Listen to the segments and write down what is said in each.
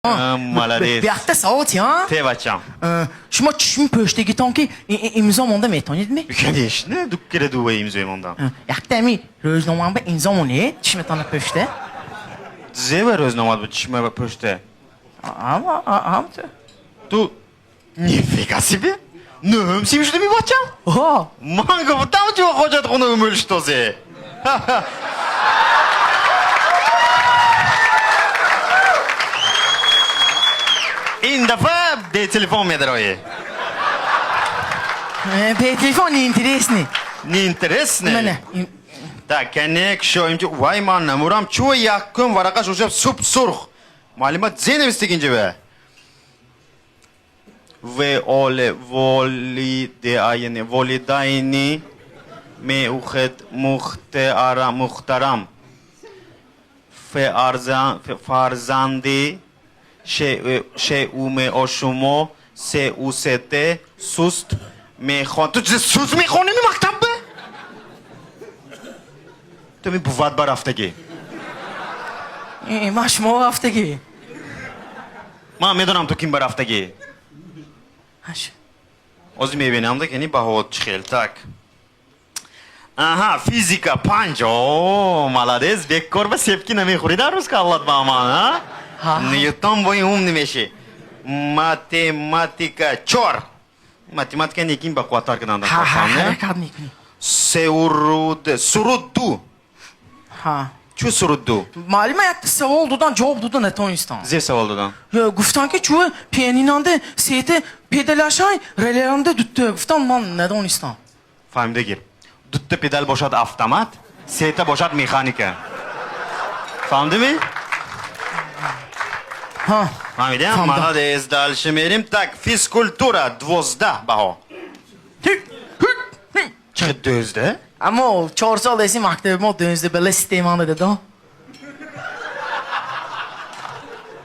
Молодец. Бяхта саотя. Te bacham. Shuma tushmi pochtaga tonki imzomonda metonidmi? Конечно, дуккере дуе имзоем ондан. Яхтами ro'znomamda imzomoni tushmetona pochta. Zeva ro'znomat bu tishma va pochta. Amta. Tu нифига себе. Nöm simshdi mi bacham? О, Manga bu tam jo hojatxona o'milish to'ze. این دفعه به تلفن میدروی. pe telefon interesni. Не интересно? Mana. Так, کنک شو اینجا وای من نمورم چو یکم ورقش روشب سوپ سرخ. معلومات زینه بسته اینجا به. و اول والدینی میوخد محترم فرزندی شئوم آشما سه سوست میخوان. تو چه سوست میخوانی می مکتب به؟ تو می بواد بر رفتگی. Mash mo haftagi. من میدونم تو کیم بر رفتگی. Hash. از میبینم ده کنی باهات چخیل تک. آها فیزیکا پنج. اوه مالادز بکر به سبکی نمیخوری در روز کالات با من ها؟ نیوتن با این نمیشه. ماتماتیکا چور. ماتماتیکا نیکیم با قوتار کدام دارم. Harakat mikni. سرود دو. Ha. چو سرود دو؟ Malum ayakta savol dudan javob dudan etonistan. زیر سوال دادم. Guftan ki çuva piyaninande seyte pedalaşay relerande düttü. Guftan man nedonistan. فهمیده گیر. دوتا پدال باشد автомат, سه باشد مکانیکه. فهمیده می؟ Ha. فهمیدم. مالادز دالش میریم. تک فیزیکولتورا 12 بها. چه 12؟ Ama 4 sal esi maktebime dönüzde böyle sistemanda dedi ha.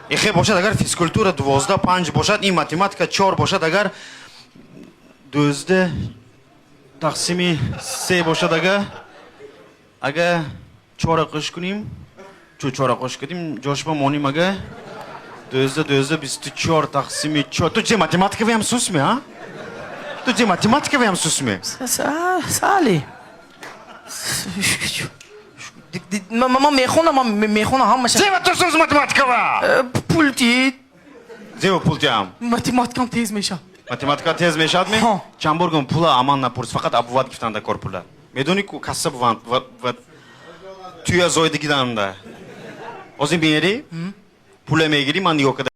ایخه باشد اگر فیزیکولتورا 12 5 باشد این ماتماتیکا 4 باشد اگر 12 تقسیم 3 باشد اگر 4 قش کنیم 4 قش کنیم جاش با مونیم اگر 12 24 تقسیم 4 تو چه ماتماتیکا ویم سوس می ها؟ تو چه ماتماتیکا ویم سوس می؟ Sali. Mama mexona hamma şey. زیبا تو سوس ماتماتیکا و Pulti. زیبا پول جام Matematikam tez meşa. математика тез мешад ми ها. чамбургон пула аман напурс фақат абуват гифтанда кор пула медони ку касса буванд ва туя зойдигиданда озин биери пуле мегири ман нигоҳ